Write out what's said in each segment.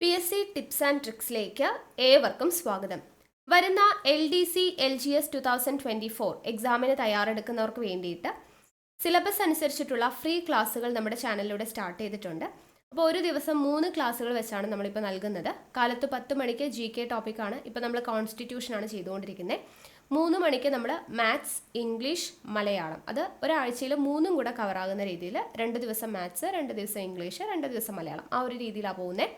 PSC tips and ട്രിക്സിലേക്ക് ഏവർക്കും സ്വാഗതം. വരുന്ന LDC LGS 2024 എക്സാമിന് തയ്യാറെടുക്കുന്നവർക്ക് വേണ്ടിയിട്ട് സിലബസ് അനുസരിച്ചിട്ടുള്ള ഫ്രീ ക്ലാസ്സുകൾ നമ്മുടെ ചാനലിലൂടെ സ്റ്റാർട്ട് ചെയ്തിട്ടുണ്ട്. അപ്പോൾ ഒരു ദിവസം 3 ക്ലാസ്സുകൾ വെച്ചാണ് നമ്മളിപ്പോൾ നൽകുന്നത്. കാലത്ത് 10 മണിക്ക് GK ടോപ്പിക്കാണ്. ഇപ്പോൾ നമ്മൾ കോൺസ്റ്റിറ്റ്യൂഷനാണ് ചെയ്തുകൊണ്ടിരിക്കുന്നത്. 3 മണിക്ക് നമ്മൾ മാത്സ്, ഇംഗ്ലീഷ്, മലയാളം, അത് ഒരാഴ്ചയിൽ 3ഉം കൂടെ കവറാകുന്ന രീതിയിൽ 2 ദിവസം മാത്സ്, 2 ദിവസം ഇംഗ്ലീഷ്, 2 ദിവസം മലയാളം, ആ ഒരു രീതിയിലാണ് പോകുന്നത്.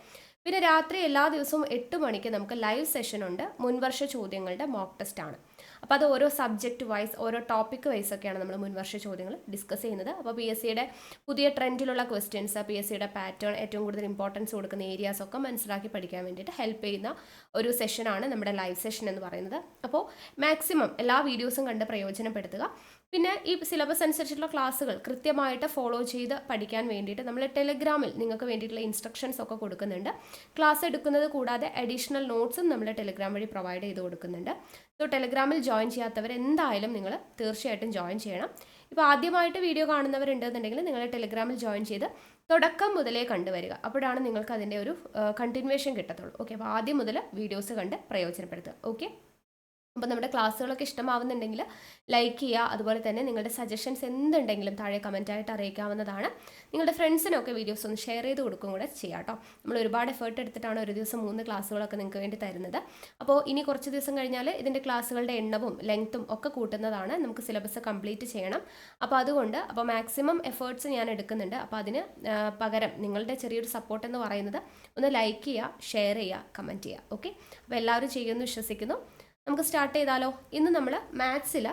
പിന്നെ രാത്രി എല്ലാ ദിവസവും 8 മണിക്ക് നമുക്ക് ലൈവ് സെഷൻ ഉണ്ട്. മുൻവർഷ ചോദ്യങ്ങളുടെ മോക്ക് ടെസ്റ്റ് ആണ്. അപ്പോൾ അത് ഓരോ സബ്ജക്റ്റ് വൈസ്, ഓരോ ടോപ്പിക് വൈസ് ഒക്കെയാണ് നമ്മൾ മുൻവർഷ ചോദ്യങ്ങൾ ഡിസ്കസ് ചെയ്യുന്നത്. അപ്പോൾ PSCയുടെ പുതിയ ട്രെൻഡിലുള്ള ക്വസ്റ്റ്യൻസ്, PSCയുടെ പാറ്റേൺ, ഏറ്റവും കൂടുതൽ ഇമ്പോർട്ടൻസ് കൊടുക്കുന്ന ഏരിയാസ് ഒക്കെ മനസ്സിലാക്കി പഠിക്കാൻ വേണ്ടിയിട്ട് ഹെൽപ്പ് ചെയ്യുന്ന ഒരു സെഷനാണ് നമ്മുടെ ലൈവ് സെഷൻ എന്ന് പറയുന്നത്. അപ്പോൾ മാക്സിമം എല്ലാ വീഡിയോസും കണ്ട് പ്രയോജനപ്പെടുത്തുക. പിന്നെ ഈ സിലബസ് അനുസരിച്ചുള്ള ക്ലാസ്സുകൾ കൃത്യമായിട്ട് ഫോളോ ചെയ്ത് പഠിക്കാൻ വേണ്ടിയിട്ട് നമ്മൾ ടെലിഗ്രാമിൽ നിങ്ങൾക്ക് വേണ്ടിയിട്ടുള്ള ഇൻസ്ട്രക്ഷൻസ് ഒക്കെ കൊടുക്കുന്നുണ്ട്. ക്ലാസ് എടുക്കുന്നത് കൂടാതെ അഡീഷണൽ നോട്ട്സും നമ്മൾ ടെലിഗ്രാം വഴി പ്രൊവൈഡ് ചെയ്ത് കൊടുക്കുന്നുണ്ട്. സോ ടെലിഗ്രാമിൽ ജോയിൻ ചെയ്യാത്തവർ എന്തായാലും നിങ്ങൾ തീർച്ചയായിട്ടും ജോയിൻ ചെയ്യണം. ഇപ്പോൾ ആദ്യമായിട്ട് വീഡിയോ കാണുന്നവരുണ്ടെന്നുണ്ടെങ്കിൽ നിങ്ങൾ ടെലിഗ്രാമിൽ ജോയിൻ ചെയ്ത് തുടക്കം മുതലേ കണ്ടുവരിക. അപ്പോഴാണ് നിങ്ങൾക്ക് അതിൻ്റെ ഒരു കണ്ടിന്യൂവേഷൻ കിട്ടത്തുള്ളൂ. ഓക്കെ, അപ്പോൾ ആദ്യം മുതൽ വീഡിയോസ് കണ്ട് പ്രയോജനപ്പെടുത്തുക. ഓക്കെ, അപ്പോൾ നമ്മുടെ ക്ലാസ്സുകളൊക്കെ ഇഷ്ടമാവുന്നുണ്ടെങ്കിൽ ലൈക്ക് ചെയ്യുക. അതുപോലെ തന്നെ നിങ്ങളുടെ സജഷൻസ് എന്തുണ്ടെങ്കിലും താഴെ കമൻറ്റായിട്ട് അറിയിക്കാവുന്നതാണ്. നിങ്ങളുടെ ഫ്രണ്ട്സിനൊക്കെ വീഡിയോസ് ഒന്ന് ഷെയർ ചെയ്ത് കൊടുക്കും കൂടെ ചെയ്യാം കേട്ടോ. നമ്മൾ ഒരുപാട് എഫേർട്ട് എടുത്തിട്ടാണ് ഒരു ദിവസം 3 ക്ലാസ്സുകളൊക്കെ നിങ്ങൾക്ക് വേണ്ടി തരുന്നത്. അപ്പോൾ ഇനി കുറച്ച് ദിവസം കഴിഞ്ഞാൽ ഇതിൻ്റെ ക്ലാസ്സുകളുടെ എണ്ണവും ലെങ്ത്തും ഒക്കെ കൂട്ടുന്നതാണ്. നമുക്ക് സിലബസ് കംപ്ലീറ്റ് ചെയ്യണം. അപ്പോൾ അതുകൊണ്ട് മാക്സിമം എഫേർട്സ് ഞാൻ എടുക്കുന്നുണ്ട്. അപ്പോൾ അതിന് പകരം നിങ്ങളുടെ ചെറിയൊരു സപ്പോർട്ട് എന്ന് പറയുന്നത് ഒന്ന് ലൈക്ക് ചെയ്യുക, ഷെയർ ചെയ്യുക, കമൻറ്റ് ചെയ്യുക. ഓക്കെ, അപ്പോൾ എല്ലാവരും ചെയ്യുമെന്ന് വിശ്വസിക്കുന്നു. നമുക്ക് സ്റ്റാർട്ട് ചെയ്താലോ. ഇന്ന് നമ്മൾ മാത്സിൽ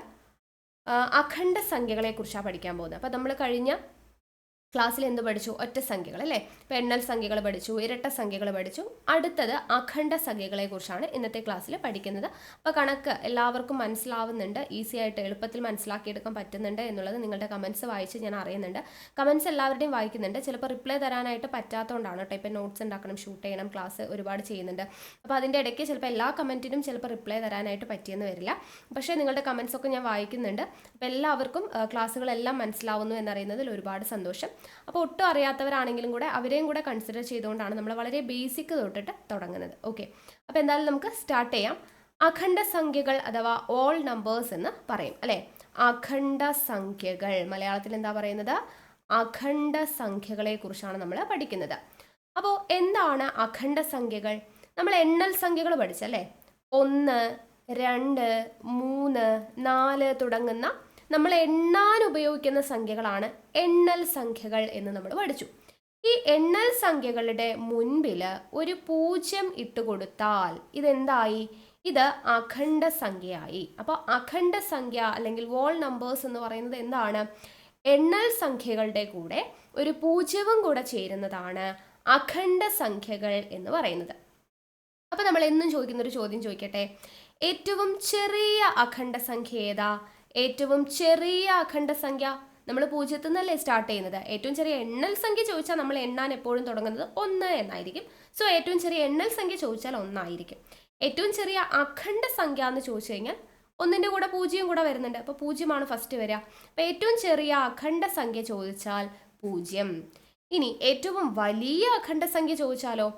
അഖണ്ഡ സംഖ്യകളെ കുറിച്ചാണ് പഠിക്കാൻ പോകുന്നത്. അപ്പോൾ നമ്മൾ കഴിഞ്ഞ ക്ലാസ്സിൽ എന്ത് പഠിച്ചു? ഒറ്റ സംഖ്യകൾ അല്ലേ. ഇപ്പോൾ എണ്ണൽ സംഖ്യകൾ പഠിച്ചു, ഇരട്ട സംഖ്യകൾ പഠിച്ചു. അടുത്തത് അഖണ്ഡ സംഖ്യകളെ കുറിച്ചാണ് ഇന്നത്തെ ക്ലാസ്സിൽ പഠിക്കുന്നത്. അപ്പോൾ കണക്ക് എല്ലാവർക്കും മനസ്സിലാവുന്നുണ്ട്, ഈസി ആയിട്ട് എളുപ്പത്തിൽ മനസ്സിലാക്കിയെടുക്കാൻ പറ്റുന്നുണ്ട് എന്നുള്ളത് നിങ്ങളുടെ കമൻസ് വായിച്ച് ഞാൻ അറിയുന്നുണ്ട്. കമൻസ് എല്ലാവരുടെയും വായിക്കുന്നുണ്ട്. ചിലപ്പോൾ റിപ്ലൈ തരാനായിട്ട് പറ്റാത്തതുകൊണ്ടാണ് കേട്ടോ. ഇപ്പോൾ നോട്ട്സ് ഉണ്ടാക്കണം, ഷൂട്ട് ചെയ്യണം, ക്ലാസ് ഒരുപാട് ചെയ്യുന്നുണ്ട്. അപ്പോൾ അതിൻ്റെ ഇടയ്ക്ക് ചിലപ്പോൾ എല്ലാ കമൻറ്റിനും ചിലപ്പോൾ റിപ്ലൈ തരാനായിട്ട് പറ്റിയെന്ന് വരില്ല. പക്ഷേ നിങ്ങളുടെ കമൻസ് ഒക്കെ ഞാൻ വായിക്കുന്നുണ്ട്. അപ്പോൾ എല്ലാവർക്കും ക്ലാസ്സുകളെല്ലാം മനസ്സിലാവുന്നു എന്നറിയുന്നതിൽ ഒരുപാട് സന്തോഷം. അപ്പോൾ ഒട്ടും അറിയാത്തവരാണെങ്കിലും കൂടെ അവരെയും കൂടെ കൺസിഡർ ചെയ്തുകൊണ്ടാണ് നമ്മൾ വളരെ ബേസിക് തൊട്ടിട്ട് തുടങ്ങുന്നത്. ഓക്കെ, അപ്പോൾ എന്തായാലും നമുക്ക് സ്റ്റാർട്ട് ചെയ്യാം. അഖണ്ഡ സംഖ്യകൾ അഥവാ ഓൾ നമ്പേഴ്സ് എന്ന് പറയും അല്ലേ. അഖണ്ഡ സംഖ്യകൾ മലയാളത്തിൽ എന്താ പറയുന്നത്? അഖണ്ഡ സംഖ്യകളെ കുറിച്ചാണ് നമ്മൾ പഠിക്കുന്നത്. അപ്പോൾ എന്താണ് അഖണ്ഡ സംഖ്യകൾ? നമ്മൾ എണ്ണൽ സംഖ്യകൾ പഠിച്ചല്ലേ. 1, 2, 3, 4 തുടങ്ങുന്ന നമ്മൾ എണ്ണാൻ ഉപയോഗിക്കുന്ന സംഖ്യകളാണ് എണ്ണൽ സംഖ്യകൾ എന്ന് നമ്മൾ പഠിച്ചു. ഈ എണ്ണൽ സംഖ്യകളുടെ മുൻപിൽ ഒരു 0 ഇട്ട് കൊടുത്താൽ ഇതെന്തായി? ഇത് അഖണ്ഡ സംഖ്യയായി. അപ്പോൾ അഖണ്ഡ സംഖ്യ അല്ലെങ്കിൽ വോൾ നമ്പേഴ്സ് എന്ന് പറയുന്നത് എന്താണ്? എണ്ണൽ സംഖ്യകളുടെ കൂടെ ഒരു 0 കൂടെ ചേരുന്നതാണ് അഖണ്ഡ സംഖ്യകൾ എന്ന് പറയുന്നത്. അപ്പോൾ നമ്മൾ എന്നും ചോദിക്കുന്നൊരു ചോദ്യം ചോദിക്കട്ടെ. ഏറ്റവും ചെറിയ അഖണ്ഡ സംഖ്യ ഏതാ? ഏറ്റവും ചെറിയ അഖണ്ഡ സംഖ്യ നമ്മൾ 0 നിന്നല്ലേ സ്റ്റാർട്ട് ചെയ്യുന്നത്. ഏറ്റവും ചെറിയ എണ്ണൽ സംഖ്യ ചോദിച്ചാൽ നമ്മൾ എണ്ണാൻ എപ്പോഴും തുടങ്ങുന്നത് 1 എന്നായിരിക്കും. സോ ഏറ്റവും ചെറിയ എണ്ണൽ സംഖ്യ ചോദിച്ചാൽ 1 ആയിരിക്കും. ഏറ്റവും ചെറിയ അഖണ്ഡ സംഖ്യ എന്ന് ചോദിച്ചു കഴിഞ്ഞാൽ 1ൻ്റെ കൂടെ 0 കൂടെ വരുന്നുണ്ട്. അപ്പോൾ 0 ഫസ്റ്റ് വരിക. അപ്പോൾ ഏറ്റവും ചെറിയ അഖണ്ഡ സംഖ്യ ചോദിച്ചാൽ 0. ഇനി ഏറ്റവും വലിയ അഖണ്ഡ സംഖ്യ ചോദിച്ചാലോ?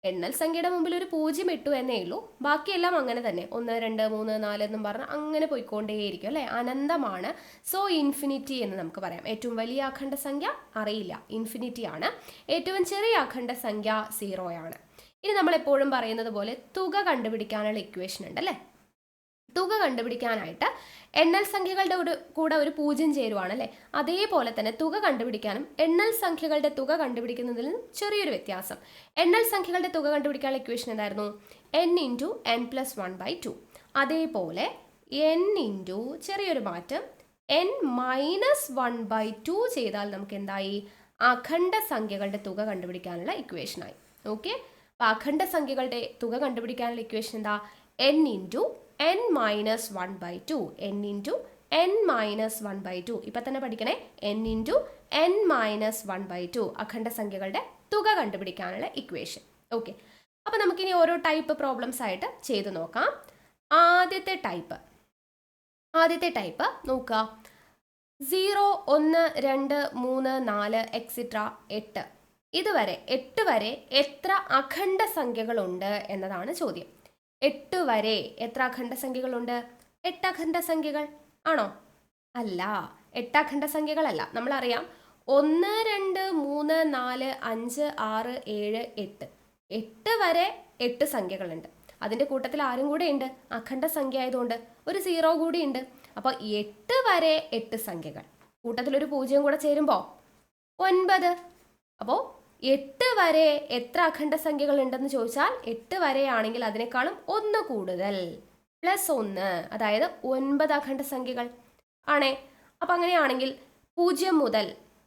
എണ്ണൽ സംഖ്യയുടെ മുമ്പിൽ ഒരു 0 ഇട്ടു എന്നേ ഉള്ളൂ. ബാക്കിയെല്ലാം അങ്ങനെ തന്നെ 1, 2, 3, 4 എന്നും പറഞ്ഞ് അങ്ങനെ പോയിക്കൊണ്ടേയിരിക്കും അല്ലേ. അനന്തമാണ്. സോ ഇൻഫിനിറ്റി എന്ന് നമുക്ക് പറയാം. ഏറ്റവും വലിയ അഖണ്ഡ സംഖ്യ അറിയില്ല, ഇൻഫിനിറ്റി ആണ്. ഏറ്റവും ചെറിയ അഖണ്ഡ സംഖ്യ 0 ആണ്. ഇനി നമ്മൾ എപ്പോഴും പറയുന്നത് പോലെ തുക കണ്ടുപിടിക്കാനുള്ള ഇക്വേഷൻ ഉണ്ട് അല്ലേ. തുക കണ്ടുപിടിക്കാനായിട്ട് എണ്ണൽ സംഖ്യകളുടെ കൂടെ ഒരു 0 ചേരുവാണ് അല്ലേ. അതേപോലെ തന്നെ തുക കണ്ടുപിടിക്കാനും എണ്ണൽ സംഖ്യകളുടെ തുക കണ്ടുപിടിക്കുന്നതിൽ ചെറിയൊരു വ്യത്യാസം. എണ്ണൽ സംഖ്യകളുടെ തുക കണ്ടുപിടിക്കാനുള്ള ഇക്വേഷൻ എന്തായിരുന്നു? n × n+1/2. അതേപോലെ n × ചെറിയൊരു മാറ്റം n-1/2 ചെയ്താൽ നമുക്ക് എന്തായി? അഖണ്ഡ സംഖ്യകളുടെ തുക കണ്ടുപിടിക്കാനുള്ള ഇക്വേഷനായി. ഓക്കെ, അപ്പോൾ അഖണ്ഡ സംഖ്യകളുടെ തുക കണ്ടുപിടിക്കാനുള്ള ഇക്വേഷൻ എന്താ? n × n-1/2. n × n-1/2. ഇപ്പം തന്നെ പഠിക്കണേ. n × n-1/2 അഖണ്ഡ സംഖ്യകളുടെ തുക കണ്ടുപിടിക്കാനുള്ള ഇക്വേഷൻ. ഓക്കെ, അപ്പോൾ നമുക്കിനി ഓരോ ടൈപ്പ് പ്രോബ്ലംസ് ആയിട്ട് ചെയ്ത് നോക്കാം. ആദ്യത്തെ ടൈപ്പ് നോക്കുക. 0, 1, 2, 3, 4 എക്സെട്ര 8 ഇതുവരെ 8 വരെ എത്ര അഖണ്ഡ സംഖ്യകളുണ്ട് എന്നതാണ് ചോദ്യം. 8 വരെ എത്ര അഖണ്ഡ സംഖ്യകളുണ്ട്? 8 അഖണ്ഡ സംഖ്യകൾ ആണോ? അല്ല, 8 അഖണ്ഡ സംഖ്യകളല്ല. നമ്മളറിയാം 1, 2, 3, 4, 5, 6, 7, 8. 8 വരെ 8 സംഖ്യകളുണ്ട്. അതിൻ്റെ കൂട്ടത്തിൽ ആരും കൂടെ ഉണ്ട്? അഖണ്ഡ സംഖ്യ ആയതുകൊണ്ട് ഒരു 0 കൂടി ഉണ്ട്. അപ്പോൾ 8 വരെ 8 സംഖ്യകൾ, കൂട്ടത്തിൽ ഒരു 0 കൂടെ ചേരുമ്പോൾ 9. അപ്പോൾ 8 വരെ എത്ര അഖണ്ഡ സംഖ്യകൾ ഉണ്ടെന്ന് ചോദിച്ചാൽ 8 വരെയാണെങ്കിൽ അതിനേക്കാളും 1 കൂടുതൽ +1, അതായത് 9 അഖണ്ഡ സംഖ്യകൾ ആണേ. അപ്പം അങ്ങനെയാണെങ്കിൽ 0 മുതൽ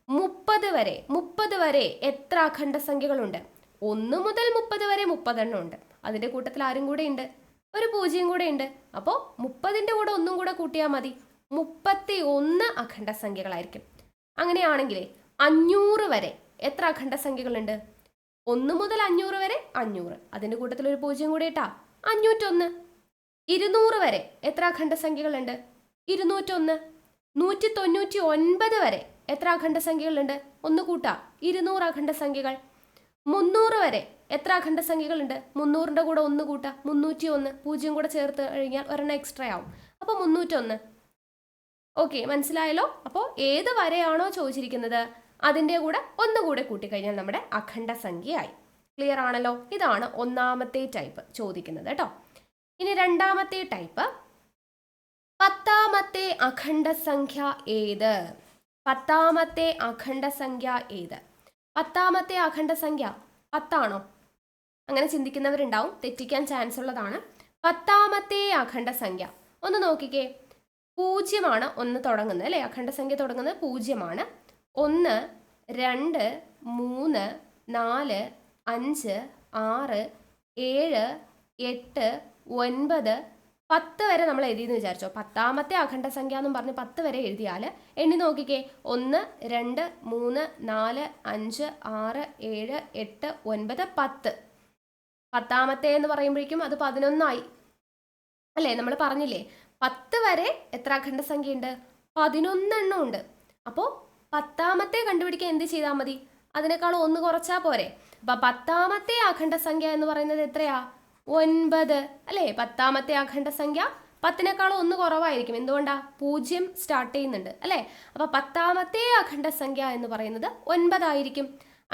30 വരെ എത്ര അഖണ്ഡ സംഖ്യകളുണ്ട്? 1 മുതൽ 30 വരെ 30 എണ്ണം ഉണ്ട്. അതിൻ്റെ കൂട്ടത്തിൽ ആരും കൂടെ ഉണ്ട്? ഒരു 0 കൂടെ ഉണ്ട്. അപ്പോൾ 30ൻ്റെ കൂടെ 1 കൂടെ കൂട്ടിയാൽ മതി, 31 അഖണ്ഡ സംഖ്യകളായിരിക്കും. അങ്ങനെയാണെങ്കിൽ 500 വരെ എത്ര അഖണ്ഡ സംഖ്യകളുണ്ട്? 1 മുതൽ 500 വരെ 500, അതിൻ്റെ കൂട്ടത്തിൽ ഒരു 0 കൂടെ ഇട്ടാ 501. 200 വരെ എത്ര അഖണ്ഡ സംഖ്യകളുണ്ട്? 201. 199 വരെ എത്ര അഖണ്ഡ സംഖ്യകളുണ്ട്? ഒന്ന് കൂട്ടാ 200 അഖണ്ഡ സംഖ്യകൾ. 300 വരെ എത്ര അഖണ്ഡ സംഖ്യകളുണ്ട്? 300ൻ്റെ കൂടെ 1 കൂട്ടാ 301, 0 കൂടെ ചേർത്ത് കഴിഞ്ഞാൽ ഒരെണ്ണം എക്സ്ട്രാ ആവും, അപ്പോൾ 301. ഓക്കെ, മനസ്സിലായല്ലോ? അപ്പോൾ ഏത് വരെയാണോ ചോദിച്ചിരിക്കുന്നത് അതിൻ്റെ കൂടെ 1 കൂടെ കൂട്ടിക്കഴിഞ്ഞാൽ നമ്മുടെ അഖണ്ഡ സംഖ്യയായി. ക്ലിയർ ആണല്ലോ? ഇതാണ് ഒന്നാമത്തെ ടൈപ്പ് ചോദിക്കുന്നത് കേട്ടോ. ഇനി രണ്ടാമത്തെ ടൈപ്പ്, 10ാമത്തെ അഖണ്ഡ സംഖ്യ ഏത്? 10ാമത്തെ അഖണ്ഡ സംഖ്യ ഏത്? 10ാമത്തെ അഖണ്ഡ സംഖ്യ 10 ആണോ? അങ്ങനെ ചിന്തിക്കുന്നവരുണ്ടാവും, തെറ്റിക്കാൻ ചാൻസ് ഉള്ളതാണ്. 10ാമത്തെ അഖണ്ഡ സംഖ്യ ഒന്ന് നോക്കിക്കേ, 0 ആണ് ഒന്ന് തുടങ്ങുന്നത് അല്ലേ? അഖണ്ഡ സംഖ്യ തുടങ്ങുന്നത് 0 ആണ്. 1, 2, 3, 4, 5, 6, 7, 8, 9, 10 വരെ നമ്മൾ എഴുതിയെന്ന് വിചാരിച്ചോ. 10ാമത്തെ അഖണ്ഡ സംഖ്യ എന്നും പറഞ്ഞ് 10 വരെ എഴുതിയാൽ എണ്ണി നോക്കിക്കേ, 1, 2, 3, 4, 5, 6, 7, 8, 9, 10. 10ാമത്തെ എന്ന് പറയുമ്പോഴേക്കും അത് 11 ആയി അല്ലേ? നമ്മൾ പറഞ്ഞില്ലേ 10 വരെ എത്ര അഖണ്ഡ സംഖ്യ ഉണ്ട്? 11 എണ്ണം ഉണ്ട്. അപ്പോൾ 10ാമത്തെ കണ്ടുപിടിക്കാൻ എന്ത് ചെയ്താൽ മതി? അതിനേക്കാൾ 1 കുറച്ചാൽ പോരെ. അപ്പം 10ാമത്തെ അഖണ്ഡ സംഖ്യ എന്ന് പറയുന്നത് എത്രയാ? 9 അല്ലേ? 10ാമത്തെ അഖണ്ഡ സംഖ്യ 10നേക്കാൾ 1 കുറവായിരിക്കും. എന്തുകൊണ്ടാ? 0 സ്റ്റാർട്ട് ചെയ്യുന്നുണ്ട് അല്ലേ? അപ്പോൾ 10ാമത്തെ അഖണ്ഡ സംഖ്യ എന്ന് പറയുന്നത് 9 ആയിരിക്കും.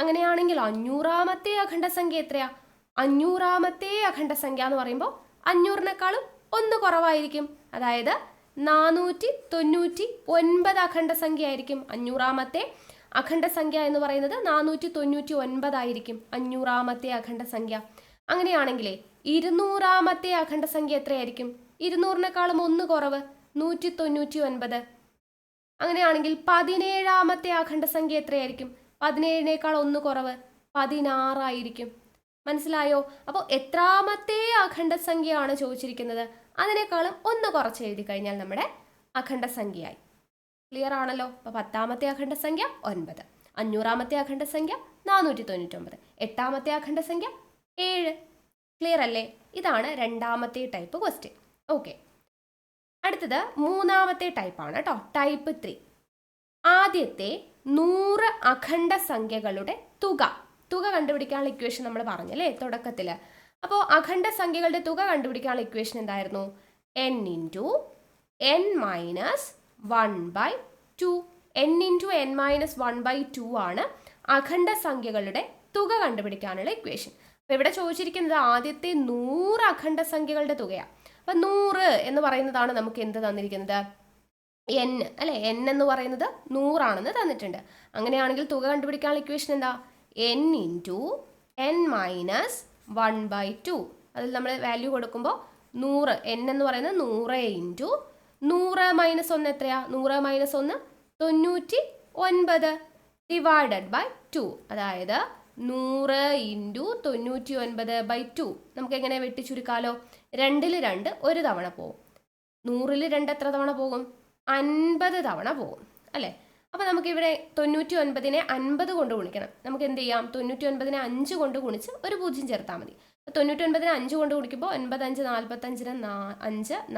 അങ്ങനെയാണെങ്കിൽ 500ാമത്തെ അഖണ്ഡ സംഖ്യ എത്രയാ? 500ാമത്തെ അഖണ്ഡ സംഖ്യ എന്ന് പറയുമ്പോൾ 500നേക്കാളും 1 കുറവായിരിക്കും. അതായത് 499 അഖണ്ഡ സംഖ്യ ആയിരിക്കും. 500ാമത്തെ അഖണ്ഡ സംഖ്യ എന്ന് പറയുന്നത് 499 ആയിരിക്കും 500ാമത്തെ അഖണ്ഡ സംഖ്യ. അങ്ങനെയാണെങ്കിലേ 200ാമത്തെ അഖണ്ഡ സംഖ്യ എത്രയായിരിക്കും? 200നേക്കാളും 1 കുറവ് 199. അങ്ങനെയാണെങ്കിൽ 17ാമത്തെ അഖണ്ഡ സംഖ്യ എത്രയായിരിക്കും? 17നേക്കാൾ 1 കുറവ് 16 ആയിരിക്കും. മനസ്സിലായോ? അപ്പോൾ എത്രാമത്തെ അഖണ്ഡ സംഖ്യയാണ് ചോദിച്ചിരിക്കുന്നത് അതിനേക്കാളും 1 കുറച്ച് എഴുതി കഴിഞ്ഞാൽ നമ്മുടെ അഖണ്ഡ സംഖ്യയായി. ക്ലിയർ ആണല്ലോ? അപ്പോൾ 10ാമത്തെ അഖണ്ഡ സംഖ്യ 9, 500ാമത്തെ അഖണ്ഡ സംഖ്യ 499, 8ാമത്തെ അഖണ്ഡ സംഖ്യ 7. ക്ലിയർ അല്ലേ? ഇതാണ് രണ്ടാമത്തെ ടൈപ്പ് ക്വസ്റ്റ്യൻ. ഓക്കെ, അടുത്തത് മൂന്നാമത്തെ ടൈപ്പാണ് കേട്ടോ, ടൈപ്പ് 3. ആദ്യത്തെ 100 അഖണ്ഡ സംഖ്യകളുടെ തുക കണ്ടുപിടിക്കാനുള്ള ഇക്വേഷൻ നമ്മൾ പറഞ്ഞല്ലേ തുടക്കത്തിൽ. അപ്പോൾ അഖണ്ഡ സംഖ്യകളുടെ തുക കണ്ടുപിടിക്കാനുള്ള ഇക്വേഷൻ എന്തായിരുന്നു? n × n-1/2. n × n-1/2 ആണ് അഖണ്ഡ സംഖ്യകളുടെ തുക കണ്ടുപിടിക്കാനുള്ള ഇക്വേഷൻ. അപ്പോൾ ഇവിടെ ചോദിച്ചിരിക്കുന്നത് ആദ്യത്തെ 100 അഖണ്ഡ സംഖ്യകളുടെ തുകയാണ്. അപ്പം 100 എന്ന് പറയുന്നതാണ് നമുക്ക് എന്ത് തന്നിരിക്കുന്നത്? n അല്ലേ? n എന്ന് പറയുന്നത് 100 ആണെന്ന് തന്നിട്ടുണ്ട്. അങ്ങനെയാണെങ്കിൽ തുക കണ്ടുപിടിക്കാനുള്ള ഇക്വേഷൻ എന്താ? n × n-1/2. അതിൽ നമ്മൾ വാല്യൂ കൊടുക്കുമ്പോൾ 100, n എന്ന് പറയുന്നത് 100 × 100 - 1 എത്രയാ? 100 - 1 99 ഡിവൈഡഡ് ബൈ 2. അതായത് 100 × 99/2. നമുക്ക് എങ്ങനെ വെട്ടിച്ചുരുക്കാലോ? 2ൽ 2 ഒരു തവണ പോകും. 100ൽ 2 എത്ര തവണ പോകും? 50 തവണ പോകും അല്ലേ? അപ്പോൾ നമുക്കിവിടെ 99നെ 50 കൊണ്ട് ഗുണിക്കണം. നമുക്ക് എന്ത് ചെയ്യാം? 99നെ 5 കൊണ്ട് ഗുണിച്ച് ഒരു 0 ചേർത്താൽ മതി. 99നെ 5 കൊണ്ട് ഗുണിക്കുമ്പോൾ 9 5 45 5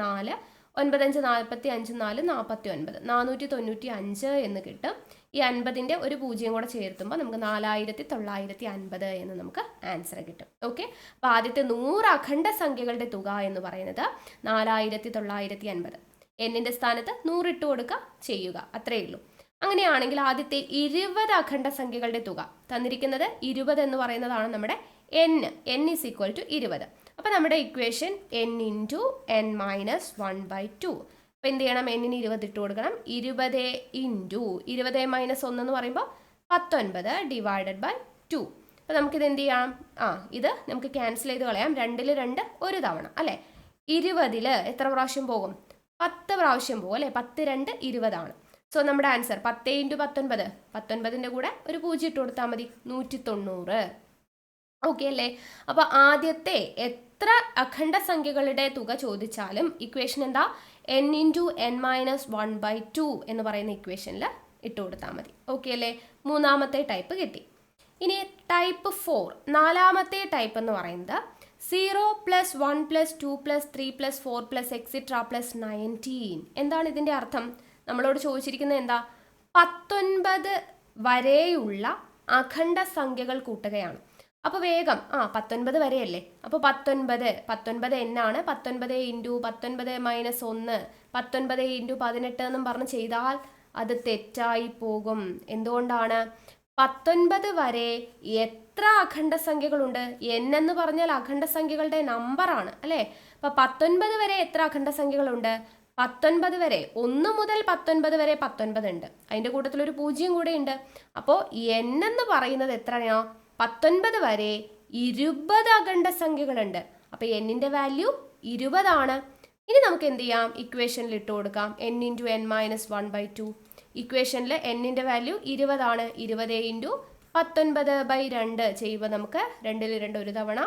4 9 5 45 4 49 495 എന്ന് കിട്ടും. ഈ 50ൻ്റെ ഒരു 0 കൂടെ ചേർത്തുമ്പോൾ നമുക്ക് 4950 എന്ന് നമുക്ക് ആൻസർ കിട്ടും. ഓക്കെ, അപ്പോൾ ആദ്യത്തെ 100 അഖണ്ഡ സംഖ്യകളുടെ തുക എന്ന് പറയുന്നത് 4950. എന്നിൻ്റെ സ്ഥാനത്ത് 100 ഇട്ട് കൊടുക്കുക, ചെയ്യുക, അത്രയേ ഉള്ളൂ. അങ്ങനെയാണെങ്കിൽ ആദ്യത്തെ 20 അഖണ്ഡ സംഖ്യകളുടെ തുക തന്നിരിക്കുന്നത് 20 എന്ന് പറയുന്നതാണ് നമ്മുടെ n is equal to 20. അപ്പോൾ നമ്മുടെ equation n into n minus 1/2. അപ്പോൾ എന്ത് ചെയ്യണം, n-ന് 20 ഇട്ട് കൊടുക്കണം. 20 into 20 minus 1 എന്ന് പറയുമ്പോൾ 19 divided by 2. അപ്പോൾ നമുക്കിത് എന്ത് ചെയ്യാം, ഇത് നമുക്ക് ക്യാൻസൽ ചെയ്ത് കളയാം. 2-ൽ 2 ഒരു തവണ അല്ലേ. 20-ൽ എത്ര പ്രാവശ്യം പോകും, 10 പ്രാവശ്യം പോകും അല്ലേ. 10 2 20 ആണ്. സോ നമ്മുടെ ആൻസർ 10 into 19, 19ൻ്റെ കൂടെ ഒരു 0 ഇട്ട് കൊടുത്താൽ മതി, 190. ഓക്കെ അല്ലേ. അപ്പോൾ ആദ്യത്തെ എത്ര അഖണ്ഡ സംഖ്യകളുടെ തുക ചോദിച്ചാലും ഇക്വേഷൻ എന്താ, n into n minus 1/2 എന്ന് പറയുന്ന ഇക്വേഷനിൽ ഇട്ട് കൊടുത്താൽ മതി. ഓക്കെ അല്ലേ. മൂന്നാമത്തെ ടൈപ്പ് കിട്ടി. ഇനി ടൈപ്പ് 4, നാലാമത്തെ ടൈപ്പ് എന്ന് പറയുന്നത് 0 + 1 + 2 + 3 + 4 + etc. + 19. എന്താണ് ഇതിൻ്റെ അർത്ഥം? നമ്മളോട് ചോദിച്ചിരിക്കുന്നത് എന്താ, 19 വരെയുള്ള അഖണ്ഡ സംഖ്യകൾ കൂട്ടുകയാണ്. അപ്പോൾ വേഗം 19 വരെയല്ലേ. അപ്പോൾ 19 എന്നാണ്. 19 ഇൻറ്റു 19 മൈനസ് 1, 19 ഇൻറ്റു 18 എന്നും പറഞ്ഞ് ചെയ്താൽ അത് തെറ്റായി പോകും. എന്തുകൊണ്ടാണ്? 19 വരെ എത്ര അഖണ്ഡ സംഖ്യകളുണ്ട്? n എന്ന് പറഞ്ഞാൽ അഖണ്ഡ സംഖ്യകളുടെ നമ്പറാണ് അല്ലേ. അപ്പോൾ 19 വരെ എത്ര അഖണ്ഡ സംഖ്യകളുണ്ട്? 19 വരെ, 1 മുതൽ 19 വരെ 19 ഉണ്ട്. അതിൻ്റെ കൂട്ടത്തിൽ ഒരു 0 കൂടെ ഉണ്ട്. അപ്പോൾ n എന്ന് പറയുന്നത് എത്രയാ? 19 വരെ 20 അഖണ്ഡ സംഖ്യകളുണ്ട്. അപ്പോൾ n-ൻ്റെ വാല്യൂ 20 ആണ്. ഇനി നമുക്ക് എന്ത് ചെയ്യാം, ഇക്വേഷനിൽ ഇട്ട് കൊടുക്കാം. n into n minus 1/2. ഇക്വേഷനിൽ n-ൻ്റെ വാല്യൂ 20 ആണ്. 20 ഇൻറ്റു 19/2 ചെയ്യുമ്പോൾ നമുക്ക് 2-ൽ 2 ഒരു തവണ,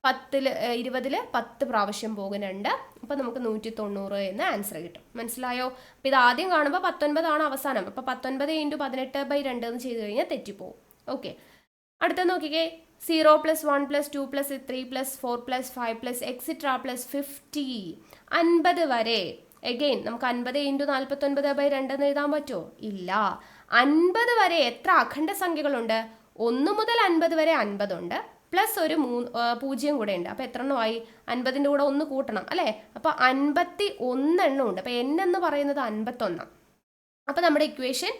20-ൽ 10 പ്രാവശ്യം പോകും 2. അപ്പോൾ നമുക്ക് 190 എന്ന് ആൻസർ കിട്ടും. മനസ്സിലായോ? അപ്പോൾ ഇത് ആദ്യം കാണുമ്പോൾ 19 ആണ് അവസാനം. അപ്പോൾ 19 ഇൻറ്റു 18/2 എന്ന് ചെയ്ത് കഴിഞ്ഞാൽ തെറ്റിപ്പോവും. ഓക്കെ, അടുത്ത നോക്കിക്കേ. 0 + 1 + 2 + 3 + 4 + 5 + etc. + 50. 50 വരെ. എഗെയിൻ നമുക്ക് 50 ഇൻറ്റു 49/2 എന്ന് എഴുതാൻ പറ്റുമോ? ഇല്ല. 50 വരെ എത്ര അഖണ്ഡ സംഖ്യകളുണ്ട്? 1 മുതൽ 50 വരെ 50 ഉണ്ട്, പ്ലസ് ഒരു 0 കൂടെ ഉണ്ട്. അപ്പോൾ എത്ര എണ്ണമായി? 50ൻ്റെ കൂടെ 1 കൂട്ടണം അല്ലേ. അപ്പോൾ 51 എണ്ണം ഉണ്ട്. അപ്പോൾ n എന്ന് പറയുന്നത് 51. അപ്പോൾ നമ്മുടെ equation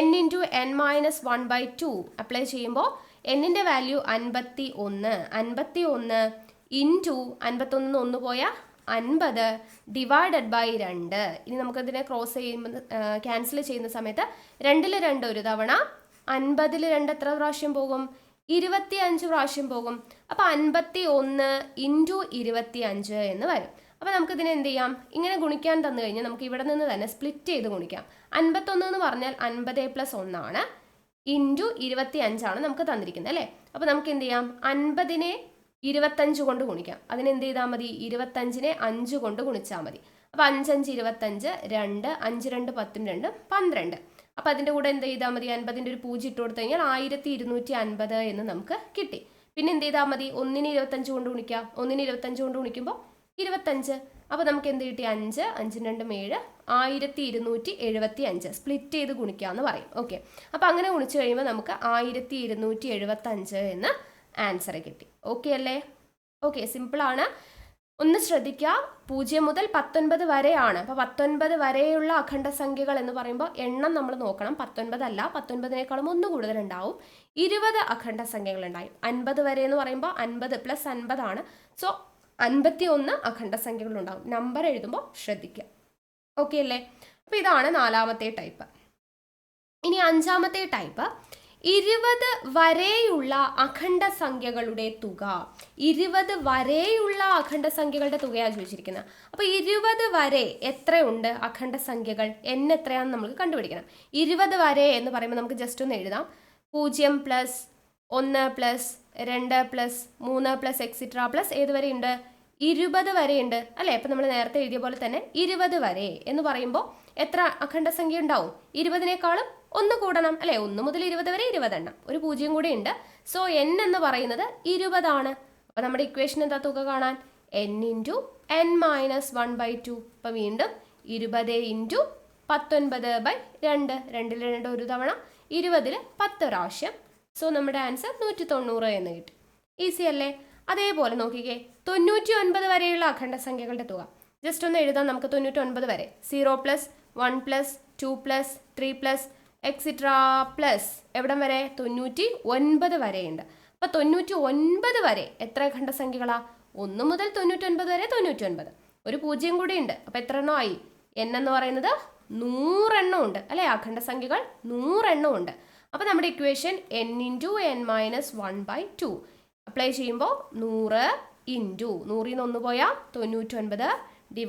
n into n minus 1/2 apply ചെയ്യുമ്പോൾ n-ൻ്റെ വാല്യൂ 51. 51 ഇൻറ്റു 51 1 പോയാൽ 50 ഡിവൈഡഡ് ബൈ 2. ഇനി നമുക്കതിനെ ക്രോസ് ചെയ്യുമ്പോൾ ക്യാൻസൽ ചെയ്യുന്ന സമയത്ത് 2-ൽ 2 ഒരു തവണ, 50-ൽ 2 എത്ര പ്രാവശ്യം പോകും? 25 പ്രാവശ്യം പോകും. അപ്പോൾ 51 ഇൻറ്റു 25 എന്ന് വരും. അപ്പോൾ നമുക്കിതിനെ എന്ത് ചെയ്യാം, ഇങ്ങനെ ഗുണിക്കാൻ തന്നു കഴിഞ്ഞാൽ നമുക്ക് ഇവിടെ നിന്ന് തന്നെ സ്പ്ലിറ്റ് ചെയ്ത് ഗുണിക്കാം. 51 എന്ന് പറഞ്ഞാൽ 50 + 1 ആണ്, ഇൻറ്റു 25 ആണ് നമുക്ക് തന്നിരിക്കുന്നത് അല്ലേ. അപ്പോൾ നമുക്ക് എന്ത് ചെയ്യാം, 50-നെ 25 കൊണ്ട് ഗുണിക്കാം. അതിനെന്ത് ചെയ്താൽ മതി, 25-നെ 5 കൊണ്ട് ഗുണിച്ചാൽ മതി. അപ്പോൾ 5 5 25, 2 5 2 10 2 12. അപ്പോൾ അതിൻ്റെ കൂടെ എന്ത് ചെയ്താൽ മതി, 50-ൻ്റെ ഒരു 0 ഇട്ട് കൊടുത്തു കഴിഞ്ഞാൽ 1250 എന്ന് നമുക്ക് കിട്ടി. പിന്നെ എന്ത് ചെയ്താൽ മതി, 1-നെ 25 കൊണ്ട് ഗുണിക്കാം. 1-നെ 25 കൊണ്ട് ഗുണിക്കുമ്പോൾ 25. അപ്പോൾ നമുക്ക് എന്ത് കിട്ടി, 5 5 2 7, 1275. സ്പ്ലിറ്റ് ചെയ്ത് ഗുണിക്കാമെന്ന് പറയും. ഓക്കെ, അപ്പോൾ അങ്ങനെ ഗുണിച്ച് കഴിയുമ്പോൾ നമുക്ക് 1275 എന്ന് ആൻസർ കിട്ടി. ഓക്കെ അല്ലേ. ഓക്കെ, സിമ്പിളാണ്. ഒന്ന് ശ്രദ്ധിക്കുക, 0 മുതൽ 19 വരെയാണ്. അപ്പോൾ 19 വരെയുള്ള അഖണ്ഡ സംഖ്യകൾ എന്ന് പറയുമ്പോൾ എണ്ണം നമ്മൾ നോക്കണം. 19 അല്ല, 19-നേക്കാളും 1 കൂടുതലുണ്ടാവും. 20 അഖണ്ഡ സംഖ്യകൾ ഉണ്ടാവും. 50 വരെ എന്ന് പറയുമ്പോൾ 50 + 50 ആണ്. സോ 51 അഖണ്ഡ സംഖ്യകളുണ്ടാവും. നമ്പർ എഴുതുമ്പോൾ ശ്രദ്ധിക്കുക. ഓക്കെ അല്ലേ. അപ്പോൾ ഇതാണ് നാലാമത്തെ ടൈപ്പ്. ഇനി അഞ്ചാമത്തെ ടൈപ്പ് 20 വരെയുള്ള അഖണ്ഡ സംഖ്യകളുടെ തുക. 20 വരെയുള്ള അഖണ്ഡ സംഖ്യകളുടെ തുകയാണ് ചോദിച്ചിരിക്കുന്നത്. അപ്പോൾ 20 വരെ എത്രയുണ്ട് അഖണ്ഡ സംഖ്യകൾ? n എത്രയാണെന്ന് നമുക്ക് കണ്ടുപിടിക്കണം. 20 വരെ എന്ന് പറയുമ്പോൾ നമുക്ക് ജസ്റ്റ് ഒന്ന് എഴുതാം. 0 + 1 + 2 + 3 + etc. ഏത് വരെ ഉണ്ട്? 20 വരെ ഉണ്ട് അല്ലേ. അപ്പം നമ്മൾ നേരത്തെ എഴുതിയ പോലെ തന്നെ 20 വരെ എന്ന് പറയുമ്പോൾ എത്ര അഖണ്ഡ സംഖ്യ ഉണ്ടാവും? 20-നേക്കാളും 1 കൂടണം അല്ലേ. 1 മുതൽ 20 വരെ 20 എണ്ണം, ഒരു 0 കൂടെ ഉണ്ട്. സോ n എന്ന് പറയുന്നത് 20 ആണ്. അപ്പോൾ നമ്മുടെ ഇക്വേഷൻ എന്താ തുക കാണാൻ? n into n minus 1/2. അപ്പോൾ വീണ്ടും 20 ഇൻറ്റു 19/2, 2-ൽ 2 ഒരു തവണ, 20 10 പ്രാവശ്യം. സോ നമ്മുടെ ആൻസർ 190 എന്ന് കിട്ടി. ഈസി അല്ലേ? അതേപോലെ നോക്കിക്കേ, 99 വരെയുള്ള അഖണ്ഡസംഖ്യകളുടെ തുക ജസ്റ്റ് ഒന്ന് എഴുതാം നമുക്ക്. 99 വരെ 0 + 1 + 2 + 3 + എക്സിട്രാ പ്ലസ് എവിടം വരെ? 99 വരെയുണ്ട്. അപ്പം 99 വരെ എത്ര അഖണ്ഡസംഖ്യകളാ? 1 മുതൽ 99 വരെ 99, ഒരു 0 കൂടി ഉണ്ട്. അപ്പം എത്ര എണ്ണം ആയി? n എന്ന് പറയുന്നത് 100 എണ്ണം ഉണ്ട് അല്ലേ? അഖണ്ഡസംഖ്യകൾ 100 എണ്ണം ഉണ്ട്. അപ്പം നമ്മുടെ ഇക്വേഷൻ n × n - 1/2 അപ്ലൈ ചെയ്യുമ്പോൾ 100 × 100 1 പോയാൽ 99 ÷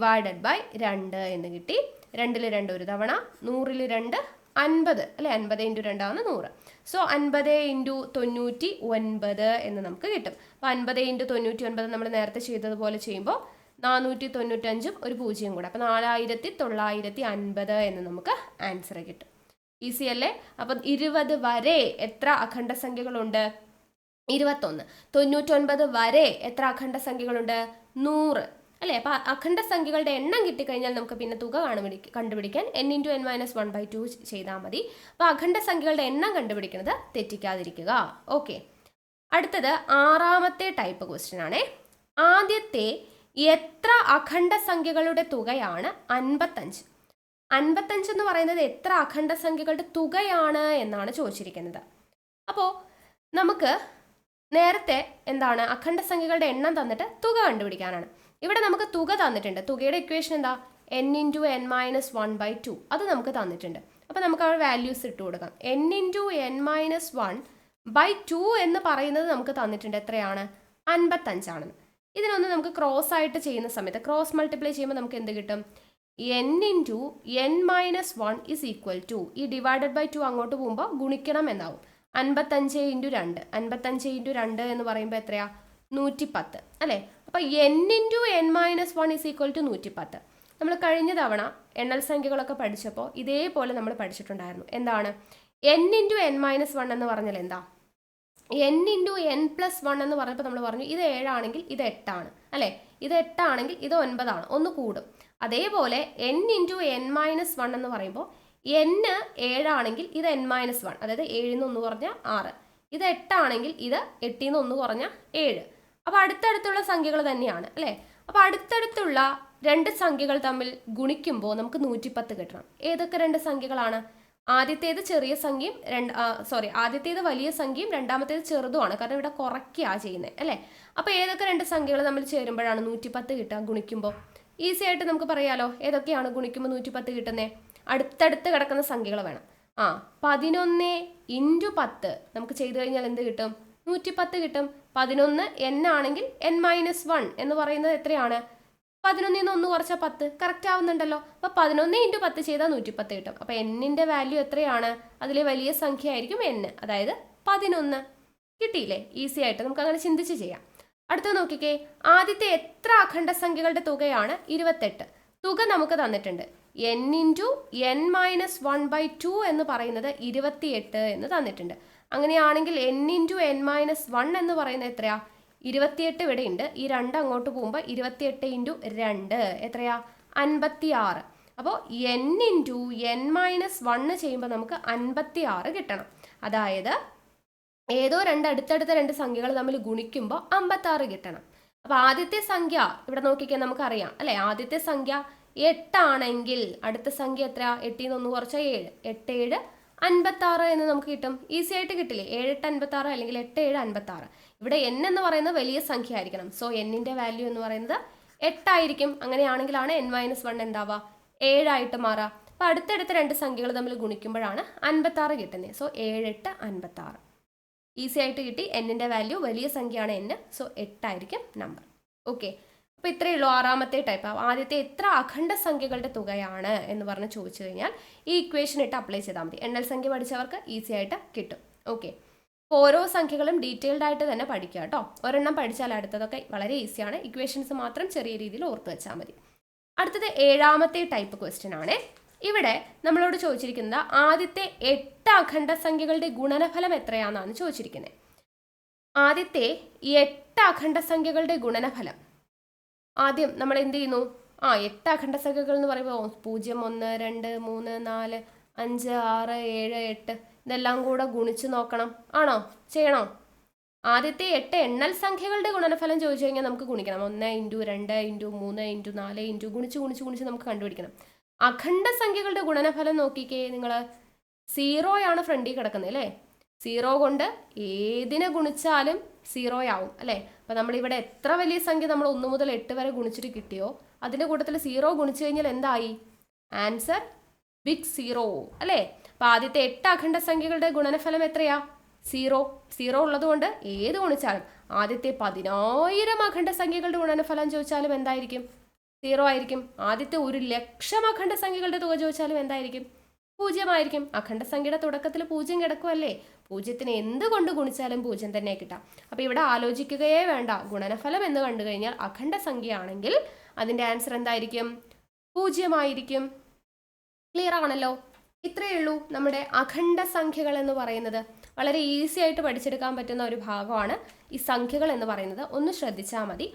2 എന്ന് കിട്ടി. 2ൽ 2 ഒരു തവണ, 100ൽ 2 50 അല്ലെ? 50 × 2 ആണ് 100. സോ 50 × 99 എന്ന് നമുക്ക് കിട്ടും. അപ്പോൾ 50 × 99 നമ്മൾ നേരത്തെ ചെയ്തതുപോലെ ചെയ്യുമ്പോൾ 495 ഒരു 0 കൂടെ, അപ്പോൾ 4950 എന്ന് നമുക്ക് ആൻസർ കിട്ടും. ഈസി അല്ലേ? അപ്പം 20 വരെ എത്ര അഖണ്ഡസംഖ്യകളുണ്ട്? 21. 99 വരെ എത്ര അഖണ്ഡസംഖ്യകളുണ്ട്? 100 അല്ലേ? അപ്പോൾ അഖണ്ഡസംഖ്യകളുടെ എണ്ണം കിട്ടിക്കഴിഞ്ഞാൽ നമുക്ക് പിന്നെ തുക കണ്ടുപിടിക്കാൻ n × n - 1/2 ചെയ്താൽ മതി. അപ്പോൾ അഖണ്ഡസംഖ്യകളുടെ എണ്ണം കണ്ടുപിടിക്കുന്നത് തെറ്റിക്കാതിരിക്കുക. ഓക്കെ, അടുത്തത് 6ാമത്തെ ടൈപ്പ് ക്വസ്റ്റ്യൻ ആണേ. ആദ്യത്തെ എത്ര അഖണ്ഡസംഖ്യകളുടെ തുകയാണ് 55? 55 എന്ന് പറയുന്നത് എത്ര അഖണ്ഡസംഖ്യകളുടെ തുകയാണ് എന്നാണ് ചോദിച്ചിരിക്കുന്നത്. അപ്പോൾ നമുക്ക് നേരത്തെ എന്താണ്, അഖണ്ഡസംഖ്യകളുടെ എണ്ണം തന്നിട്ട് തുക കണ്ടുപിടിക്കാനാണ്. ഇവിടെ നമുക്ക് തുക തന്നിട്ടുണ്ട്. തുകയുടെ ഇക്വേഷൻ എന്താ? n × n - 1/2 അത് നമുക്ക് തന്നിട്ടുണ്ട്. അപ്പോൾ നമുക്ക് ആ വാല്യൂസ് ഇട്ട് കൊടുക്കാം. n × n - 1/2 എന്ന് പറയുന്നത് നമുക്ക് തന്നിട്ടുണ്ട്. എത്രയാണ്? 55 ആണെന്ന്. ഇതിനൊന്ന് നമുക്ക് ക്രോസ് ആയിട്ട് ചെയ്യുന്ന സമയത്ത് ക്രോസ് മൾട്ടിപ്ലൈ ചെയ്യുമ്പോൾ നമുക്ക് എന്ത് കിട്ടും? n × n - 1 = ഈ /2 അങ്ങോട്ട് പോകുമ്പോൾ ഗുണിക്കണം എന്നാവും. 55 × 2 55 × 2 എന്ന് പറയുമ്പോൾ എത്രയാ? 110 അല്ലേ? അപ്പോൾ n × n - 1 = 110. നമ്മൾ കഴിഞ്ഞ തവണ എണ്ണൽ സംഖ്യകളൊക്കെ പഠിച്ചപ്പോൾ ഇതേപോലെ നമ്മൾ പഠിച്ചിട്ടുണ്ടായിരുന്നു. എന്താണ് n × n - 1 എന്ന് പറഞ്ഞാൽ എന്താ? n × n + 1 എന്ന് പറഞ്ഞപ്പോൾ നമ്മൾ പറഞ്ഞു ഇത് 7 ആണെങ്കിൽ ഇത് 8 ആണ് അല്ലേ? ഇത് 8 ആണെങ്കിൽ ഇത് 9 ആണ്, ഒന്ന് കൂടും. അതേപോലെ n × n - 1 എന്ന് പറയുമ്പോൾ n 7 ആണെങ്കിൽ ഇത് n - 1, അതായത് 7 ന്ന് 1 കുറഞ്ഞാൽ 6. ഇത് 8 ആണെങ്കിൽ ഇത് 8 ന്ന് 1 കുറഞ്ഞാൽ 7. അപ്പോൾ അടുത്തടുത്തുള്ള സംഖ്യകൾ തന്നെയാണ് അല്ലേ? അപ്പോൾ അടുത്തടുത്തുള്ള രണ്ട് സംഖ്യകൾ തമ്മിൽ ഗുണിക്കുമ്പോൾ നമുക്ക് 110 കിട്ടണം. ഏതൊക്കെ രണ്ട് സംഖ്യകളാണ്? ആദ്യത്തേത് ചെറിയ സംഖ്യയും ആദ്യത്തേത് വലിയ സംഖ്യയും രണ്ടാമത്തേത് ചെറുതുമാണ്. കാരണം ഇവിടെ കുറയ്ക്കുക ചെയ്യുന്നത് അല്ലേ? അപ്പോൾ ഏതൊക്കെ രണ്ട് സംഖ്യകൾ തമ്മിൽ ചേരുമ്പോഴാണ് 110 കിട്ടുക ഗുണിക്കുമ്പോൾ? ഈസി ആയിട്ട് നമുക്ക് പറയാലോ. ഏതൊക്കെയാണ് ഗുണിക്കുമ്പോൾ 110 കിട്ടുന്നത്? അടുത്തടുത്ത് കിടക്കുന്ന സംഖ്യകൾ വേണം. 11 × 10 നമുക്ക് ചെയ്തു കഴിഞ്ഞാൽ എന്ത് കിട്ടും? 110 കിട്ടും. 11 n ആണെങ്കിൽ n - 1 എന്ന് പറയുന്നത് എത്രയാണ്? 11 ന്ന് 1 കുറച്ചാൽ 10. കറക്റ്റ് ആവുന്നുണ്ടല്ലോ. അപ്പോൾ 11 × 10 ചെയ്താൽ 110 കിട്ടും. അപ്പോൾ എന്നിൻ്റെ വാല്യൂ എത്രയാണ്? അതിലെ വലിയ സംഖ്യ ആയിരിക്കും n, അതായത് 11. കിട്ടിയില്ലേ? ഈസി ആയിട്ട് നമുക്ക് അങ്ങനെ ചിന്തിച്ച് ചെയ്യാം. അടുത്ത നോക്കിക്കേ, ആദ്യത്തെ എത്ര അഖണ്ഡസംഖ്യകളുടെ തുകയാണ്? 28. തുക നമുക്ക് തന്നിട്ടുണ്ട്. n × n - 1/2 എന്ന് പറയുന്നത് 28 എന്ന് തന്നിട്ടുണ്ട്. അങ്ങനെയാണെങ്കിൽ n × n - 1 എന്ന് പറയുന്നത് എത്രയാ? 28 ഇവിടെ ഉണ്ട്. ഈ 2 അങ്ങോട്ട് പോകുമ്പോൾ 28 × 2 എത്രയാ? 56. അപ്പോൾ n × n - 1 ചെയ്യുമ്പോൾ നമുക്ക് 56 കിട്ടണം. അതായത് ഏതോ അടുത്തടുത്ത രണ്ട് സംഖ്യകൾ തമ്മിൽ ഗുണിക്കുമ്പോൾ 56 കിട്ടണം. അപ്പോൾ ആദ്യത്തെ സംഖ്യ ഇവിടെ നോക്കിക്കാൻ നമുക്കറിയാം അല്ലേ? ആദ്യത്തെ സംഖ്യ 8 ആണെങ്കിൽ അടുത്ത സംഖ്യ എത്ര? 8 ന്ന് 1 കുറച്ചാൽ 7. 8 7 56 എന്ന് നമുക്ക് കിട്ടും. ഈസി ആയിട്ട് കിട്ടില്ലേ? 7 8 56 അല്ലെങ്കിൽ 8 7 56. ഇവിടെ n എന്ന് പറയുന്നത് വലിയ സംഖ്യ ആയിരിക്കണം. സോ എന്നിൻ്റെ വാല്യൂ എന്ന് പറയുന്നത് 8 ആയിരിക്കും. അങ്ങനെയാണെങ്കിലാണ് n - 1 എന്താവുക? 7 ആയിട്ട് മാറുക. അപ്പോൾ അടുത്തടുത്ത രണ്ട് സംഖ്യകൾ തമ്മിൽ ഗുണിക്കുമ്പോഴാണ് 56 കിട്ടുന്നത്. സോ 7 8 56. ഈസി ആയിട്ട് കിട്ടി. എന്നിൻ്റെ വാല്യൂ വലിയ സംഖ്യയാണ് n, സോ 8 ആയിരിക്കും നമ്പർ. ഓക്കെ, അപ്പോൾ ഇത്രയേ ഉള്ളൂ ആറാമത്തെ ടൈപ്പ്. ആദ്യത്തെ എത്ര അഖണ്ഡസംഖ്യകളുടെ തുകയാണ് എന്ന് പറഞ്ഞ് ചോദിച്ചു കഴിഞ്ഞാൽ ഈ ഇക്വേഷൻ ഇട്ട് അപ്ലൈ ചെയ്താൽ മതി. എണ്ണൽ സംഖ്യ പഠിച്ചവർക്ക് ഈസി ആയിട്ട് കിട്ടും. ഓക്കെ, അപ്പോൾ ഓരോ സംഖ്യകളും ഡീറ്റെയിൽഡ് ആയിട്ട് തന്നെ പഠിക്കുക കേട്ടോ. ഒരെണ്ണം പഠിച്ചാൽ അടുത്തതൊക്കെ വളരെ ഈസിയാണ്. ഇക്വേഷൻസ് മാത്രം ചെറിയ രീതിയിൽ ഓർത്ത് വെച്ചാൽ മതി. അടുത്തത് ഏഴാമത്തെ ടൈപ്പ് ക്വസ്റ്റ്യൻ ആണ്. ഇവിടെ നമ്മളോട് ചോദിച്ചിരിക്കുന്നത് ആദ്യത്തെ 8 അഖണ്ഡസംഖ്യകളുടെ ഗുണനഫലം എത്രയാണെന്നാണ് ചോദിച്ചിരിക്കുന്നത്. ആദ്യത്തെ 8 അഖണ്ഡസംഖ്യകളുടെ ഗുണനഫലം ആദ്യം നമ്മൾ എന്ത് ചെയ്യുന്നു? 8 അഖണ്ഡസംഖ്യകൾ എന്ന് പറയുമ്പോൾ 0 1 2 3 4 5 6 7 8 ഇതെല്ലാം കൂടെ ഗുണിച്ച് നോക്കണം. ആണോ? ചെയ്യണോ? ആദ്യത്തെ 8 എണ്ണൽ സംഖ്യകളുടെ ഗുണനഫലം ചോദിച്ചു കഴിഞ്ഞാൽ നമുക്ക് ഗുണിക്കണം. 1 ഇൻറ്റു 2 ഇൻറ്റു 3 ഇൻറ്റു 4 ഇൻറ്റു ഗുണിച്ച് നമുക്ക് കണ്ടുപിടിക്കണം. അഖണ്ഡ സംഖ്യകളുടെ ഗുണനഫലം നോക്കിക്കേ നിങ്ങൾ. 0 ആണ് ഫ്രണ്ടിൽ കിടക്കുന്നത് അല്ലേ? 0 കൊണ്ട് ഏതിനെ ഗുണിച്ചാലും 0 ആവും അല്ലേ? അപ്പം നമ്മളിവിടെ എത്ര വലിയ സംഖ്യ നമ്മൾ 1 മുതൽ 8 വരെ ഗുണിച്ചിട്ട് കിട്ടിയോ അതിൻ്റെ കൂട്ടത്തിൽ 0 ഗുണിച്ചു കഴിഞ്ഞാൽ എന്തായി? ആൻസർ ബിഗ് 0 അല്ലേ? അപ്പം ആദ്യത്തെ 8 അഖണ്ഡ സംഖ്യകളുടെ ഗുണനഫലം എത്രയാ? 0 ഉള്ളത് കൊണ്ട് ഏത് ഗുണിച്ചാലും ആദ്യത്തെ 10,000 അഖണ്ഡ സംഖ്യകളുടെ ഗുണനഫലം ചോദിച്ചാലും എന്തായിരിക്കും? 0 ആയിരിക്കും. ആദ്യത്തെ 1,00,000 അഖണ്ഡ സംഖ്യകളുടെ തുക ചോദിച്ചാലും എന്തായിരിക്കും? 0 ആയിരിക്കും. അഖണ്ഡ സംഖ്യയുടെ തുടക്കത്തിൽ 0 കിടക്കുമല്ലേ? 0-ന് എന്തുകൊണ്ട് ഗുണിച്ചാലും 0 തന്നെ കിട്ടാം. അപ്പോൾ ഇവിടെ ആലോചിക്കുകയേ വേണ്ട. ഗുണനഫലം എന്ന് കണ്ടു കഴിഞ്ഞാൽ അഖണ്ഡ സംഖ്യ ആണെങ്കിൽ അതിൻ്റെ ആൻസർ എന്തായിരിക്കും? 0 ആയിരിക്കും. ക്ലിയർ ആണല്ലോ? ഇത്രയേ ഉള്ളൂ നമ്മുടെ അഖണ്ഡ സംഖ്യകൾ എന്ന് പറയുന്നത്. വളരെ ഈസി ആയിട്ട് പഠിച്ചെടുക്കാൻ പറ്റുന്ന ഒരു ഭാഗമാണ് ഈ സംഖ്യകൾ എന്ന് പറയുന്നത്. ഒന്ന് ശ്രദ്ധിച്ചാൽ മതി.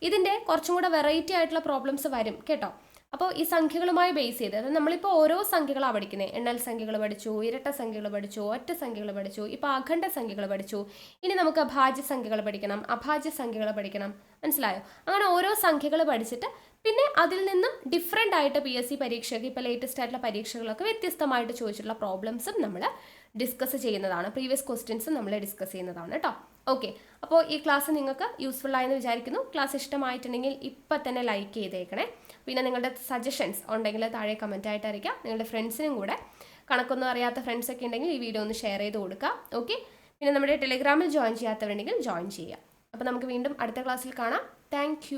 ഇതിൻ്റെ കുറച്ചും കൂടെ വെറൈറ്റി ആയിട്ടുള്ള പ്രോബ്ലംസ് വരും കേട്ടോ. അപ്പോൾ ഈ സംഖ്യകളുമായി ബേസ് ചെയ്ത്, അതായത് നമ്മളിപ്പോൾ ഓരോ സംഖ്യകളാണ് പഠിക്കുന്നത്. എണ്ണൽ സംഖ്യകൾ പഠിച്ചു, ഇരട്ട സംഖ്യകൾ പഠിച്ചു, ഒറ്റ സംഖ്യകൾ പഠിച്ചു, ഇപ്പോൾ അഖണ്ഡ സംഖ്യകൾ പഠിച്ചു. ഇനി നമുക്ക് ഭാജ്യ സംഖ്യകൾ പഠിക്കണം, അഭാജ്യ സംഖ്യകൾ പഠിക്കണം. മനസ്സിലായോ? അങ്ങനെ ഓരോ സംഖ്യകൾ പഠിച്ചിട്ട് പിന്നെ അതിൽ നിന്നും ഡിഫറെൻ്റ് ആയിട്ട് PSC പരീക്ഷയ്ക്ക് ഇപ്പോൾ ലേറ്റസ്റ്റ് ആയിട്ടുള്ള പരീക്ഷകളൊക്കെ വ്യത്യസ്തമായിട്ട് ചോദിച്ചിട്ടുള്ള പ്രോബ്ലംസും നമ്മൾ ഡിസ്കസ് ചെയ്യുന്നതാണ്. പ്രീവിയസ് ക്വസ്റ്റ്യൻസും നമ്മൾ ഡിസ്കസ് ചെയ്യുന്നതാണ് കേട്ടോ. ഓക്കെ, അപ്പോൾ ഈ ക്ലാസ് നിങ്ങൾക്ക് യൂസ്ഫുൾ ആയെന്ന് വിചാരിക്കുന്നു. ക്ലാസ് ഇഷ്ടമായിട്ടുണ്ടെങ്കിൽ ഇപ്പം തന്നെ ലൈക്ക് ചെയ്തേക്കണേ. പിന്നെ നിങ്ങളുടെ സജഷൻസ് ഉണ്ടെങ്കിൽ താഴെ കമൻ്റ് ആയിട്ട് അറിയിക്കാം. നിങ്ങളുടെ ഫ്രണ്ട്സിനും കൂടെ, കണക്കൊന്നും അറിയാത്ത ഫ്രണ്ട്സൊക്കെ ഉണ്ടെങ്കിൽ ഈ വീഡിയോ ഒന്ന് ഷെയർ ചെയ്ത് കൊടുക്കുക. ഓക്കെ, പിന്നെ നമ്മുടെ ടെലിഗ്രാമിൽ ജോയിൻ ചെയ്യാത്തവരുണ്ടെങ്കിൽ ജോയിൻ ചെയ്യുക. അപ്പോൾ നമുക്ക് വീണ്ടും അടുത്ത ക്ലാസ്സിൽ കാണാം. താങ്ക്